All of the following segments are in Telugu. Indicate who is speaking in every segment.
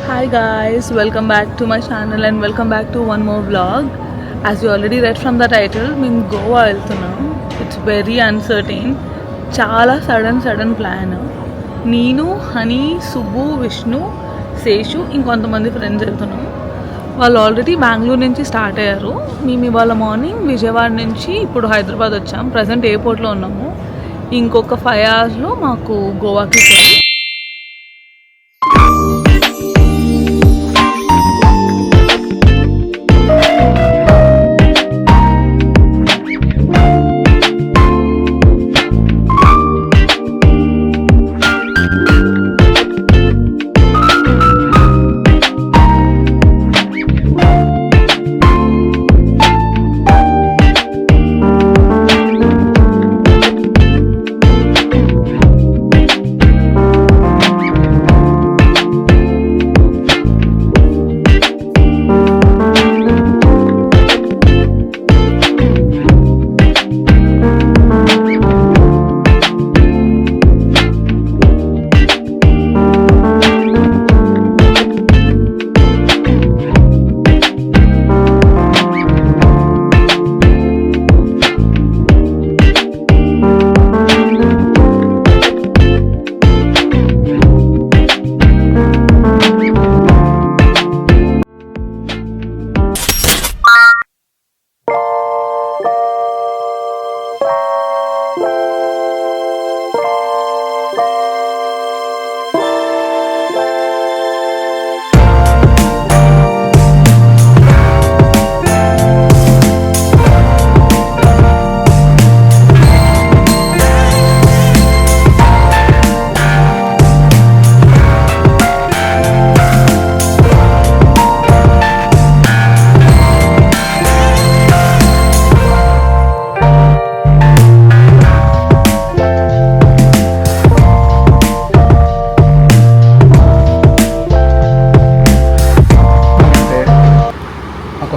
Speaker 1: Hi guys, welcome back to my channel and welcome back to one more vlog. As you already read from the title, మేము గోవా వెళ్తున్నాం. ఇట్స్ వెరీ అన్సర్టైన్, చాలా సడన్ ప్లాన్. నేను హనీ, సుబ్బు, విష్ణు, శేషు ఇంకొంతమంది ఫ్రెండ్స్ వెళ్తున్నాం. వాళ్ళు ఆల్రెడీ బెంగళూరు నుంచి స్టార్ట్ అయ్యారు. మేము ఇవాళ మార్నింగ్ విజయవాడ నుంచి ఇప్పుడు హైదరాబాద్ వచ్చాం. ప్రజెంట్ ఎయిర్పోర్ట్లో ఉన్నాము. ఇంకొక 5 అవర్స్లో మాకు గోవాకి వెళ్ళి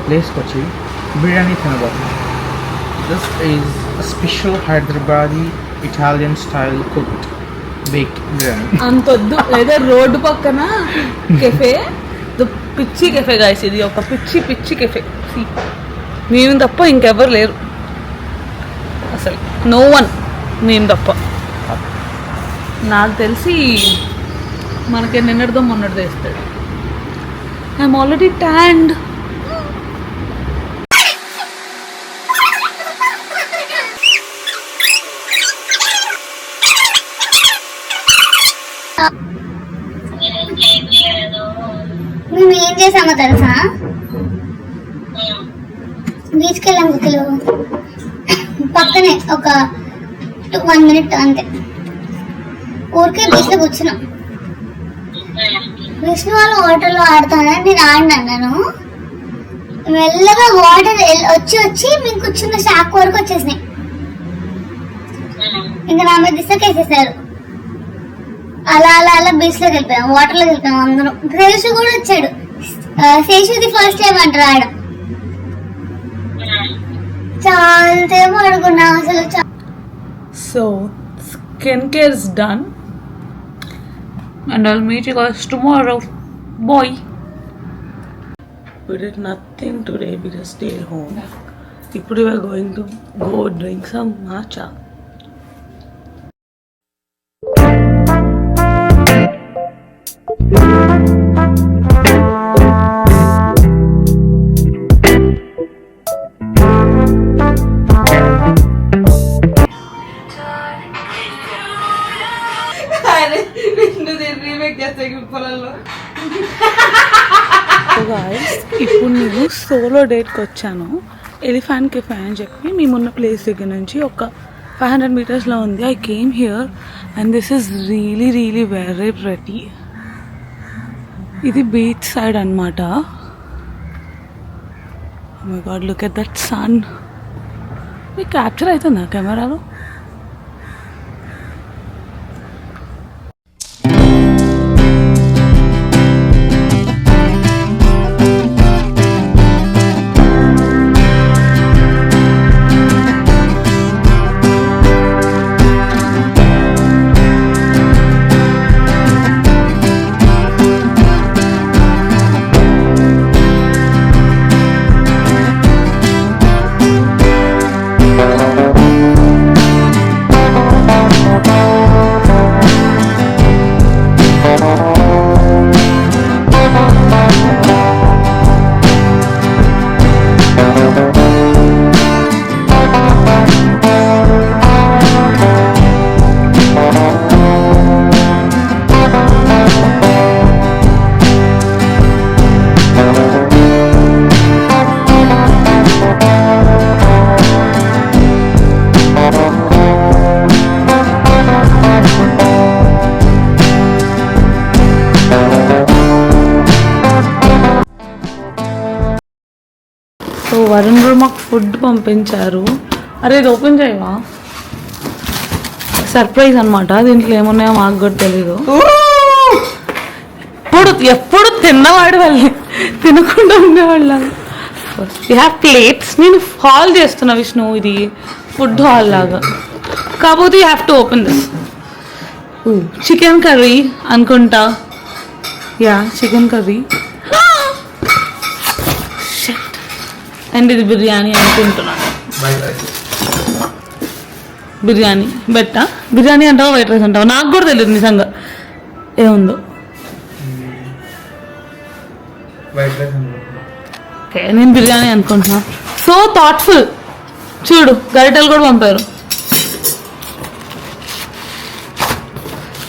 Speaker 2: ప్లేస్కి వచ్చి బిర్యానీ తినబోతున్నాం. This is special Hyderabadi Italian style cooked baked biryani.
Speaker 1: అంతొద్దు, లేదా రోడ్డు పక్కన కెఫే, పిచ్చి కెఫే గాయస్. ఇది ఒక పిచ్చి కెఫే. మేము తప్ప ఇంకెవరు లేరు అసలు, నో వన్, మేము తప్ప. నాకు తెలిసి మనకి నిన్నటిదో మొన్నటిదో ఇస్తాడు. I'm already ట్యాండ్.
Speaker 3: మేము ఏం చేసామో తెలుసా? బీచ్కి వెళ్ళాం కుక్కలు పక్కనే ఒక 1 minute అంతే. ఊరికే బీచ్ లో కూర్చున్నాం. విష్ణు వాళ్ళు వాటర్లో ఆడుతానని నేను ఆడినాను. మెల్లగా వాటర్ వచ్చి మేము కూర్చున్న షాక్ వరకు వచ్చేసినాయి. ఇంకా నా మీద దిశకేసేసారు. అలా బీచ్ లోకి వెళ్ళిపోయాం, వాటర్ లోకి వెళ్ళిపోయాం అందరం. శేషు కూడా వచ్చాడు. శేషుది ఫస్ట్ టైం అంటారు ఆడ. చాలా సేపు అడుగున్నా అసలు.
Speaker 1: So skin care is done and I'll meet you guys tomorrow. Bye. We did nothing today, we just stayed home. ఇప్పుడు we are going to go drink some matcha. ఇప్పుడు నేను సోలో డేట్కి వచ్చాను. ఎలిఫెంట్ కెఫే అని చెప్పి మేమున్న ప్లేస్ దగ్గర నుంచి ఒక 500 meters ఉంది. I came here and this is really very pretty. ఇది బీచ్ సైడ్ అనమాట. Oh my god, look at that sun. మీకు క్యాప్చర్ అవుతుందా కెమెరాలో? వరుణ్ బ్రో మాకు ఫుడ్ పంపించారు. అరే ఇది ఓపెన్ చేయవా? సర్ప్రైజ్ అనమాట. దీంట్లో ఏమున్నాయో మాకు కూడా తెలీదు. ఎప్పుడు తిన్నవాడు వాళ్ళే, తినకుండా ఉండేవాళ్ళం. You have plates. నేను హాల్ చేస్తున్నా విష్ణు, ఇది ఫుడ్ హాల్ లాగా. కాకపోతే you have to open this. Chicken curry అనుకుంటా. Yeah chicken curry. అండ్ ఇది బిర్యానీ అనుకుంటున్నాను. బిర్యానీ బెట్టా? బిర్యానీ అంటావా వైట్ రైస్ అంటావా? నాకు కూడా తెలియదు నిజంగా ఏముందో. ఓకే నేను బిర్యానీ అనుకుంటున్నా. So thoughtful. చూడు గరిటెలు కూడా పంపారు.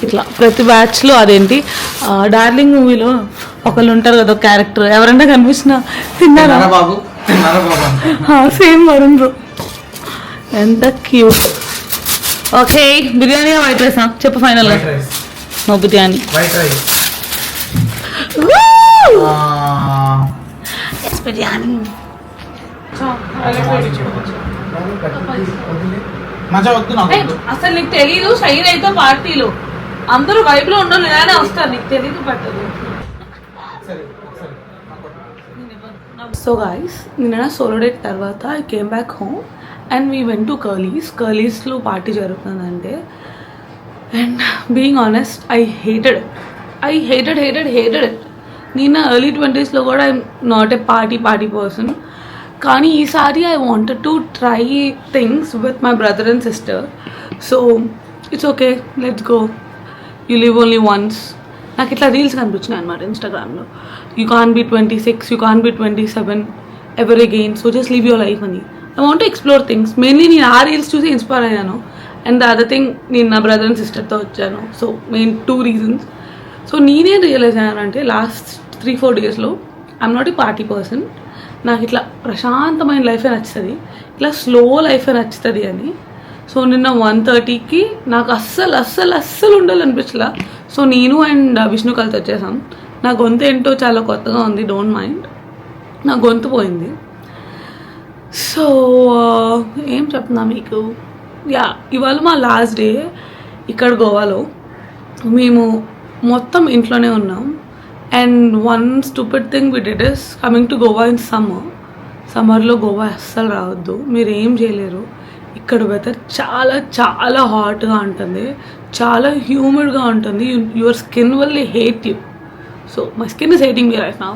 Speaker 1: ఇట్లా ప్రతి బ్యాచ్లో అదేంటి డార్లింగ్ మూవీలో ఒకళ్ళు ఉంటారు కదా క్యారెక్టర్, ఎవరైనా కనిపించినా తిన్నారా
Speaker 2: బాబు,
Speaker 1: సేమ్ వరుణ్ బ్రో. ఎంత cute. Okay biryani white rice చెప్పు ఫైనల్గా. No biryani,
Speaker 2: white rice.
Speaker 1: Biryani.
Speaker 2: మజా వద్దు నాకు.
Speaker 1: అసలు నీకు తెలీదు షైన్ అయితే పార్టీలో అందరూ వైపులో ఉండరు, ఇలానే వస్తారు. నీకు తెలీదు పట్టదు. సో గాయస్ నిన్న సోలో డేట్ తర్వాత I came back home and we went to కర్లీస్లో పార్టీ జరుగుతుందంటే. And being honest I hated it. నేను ఎర్లీ 20s కూడా I'm not a party person. కానీ ఈసారి I wanted to try things with my brother and sister. So it's okay, let's go, you live only once. నాకు ఇట్లా రీల్స్ కనిపించినాయి అనమాట ఇన్స్టాగ్రామ్లో. You can be 26, you can B 27 ever again, so just live your life అని. I want to explore things. Mainly నేను ఆ రీల్స్ చూసి ఇన్స్పైర్ అయ్యాను. అండ్ ద అదర్ థింగ్, నేను నా బ్రదర్ అండ్ సిస్టర్తో వచ్చాను. So main 2 reasons. సో నేనేం రియలైజ్ అయ్యానంటే లాస్ట్ 3-4 daysలో I'm not a party person. నాకు ఇట్లా ప్రశాంతమైన లైఫే నచ్చుతుంది, ఇట్లా స్లో లైఫే నచ్చుతుంది అని. సో నిన్న 1:30కి నాకు అస్సలు ఉండాలనిపించలా. సో నేను అండ్ విష్ణు కలిసి వచ్చేసాం. నా గొంతు ఏంటో చాలా కొత్తగా ఉంది, డోంట్ మైండ్. నా గొంతు పోయింది. సో ఏం చెప్తున్నా మీకు, యా ఇవాళ మా లాస్ట్ డే ఇక్కడ గోవాలో. మేము మొత్తం ఇంట్లోనే ఉన్నాం. And one stupid thing we did is coming to Goa in సమ్మర్లో గోవా అస్సలు రావద్దు, మీరు ఏం చేయలేరు. ఇక్కడ వెదర్ చాలా హాట్గా ఉంటుంది, చాలా హ్యూమిడ్గా ఉంటుంది. Your skin will hate you. So my skin is hating me right now.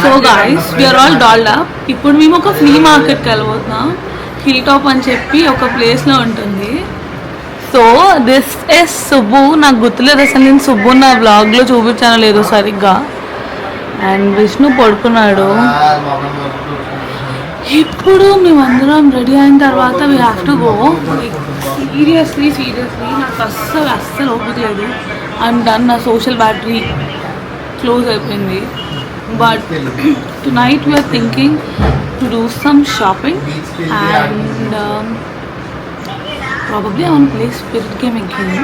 Speaker 1: So guys we're all dolled up. ఇప్పుడు మేము ఒక ఫ్లీ మార్కెట్కి వెళ్ళబోతున్నాం. హిల్ టాప్ అని చెప్పి ఒక ప్లేస్లో ఉంటుంది. So this is Subbu. నాకు గుర్తులేదు అసలు నేను సుబ్బు నా వ్లాగ్లో చూపించాను లేదు సరిగ్గా. అండ్ విష్ణు పడుకున్నాడు. ఇప్పుడు మేమందరం రెడీ అయిన తర్వాత we have to go. Seriously నాకు అస్సలు ఓపిక లేదు. I'm done. నా సోషల్ బ్యాటరీ క్లోజ్ అయిపోయింది. But tonight we are thinking to do some shopping and probably I want to play Spirit Game again.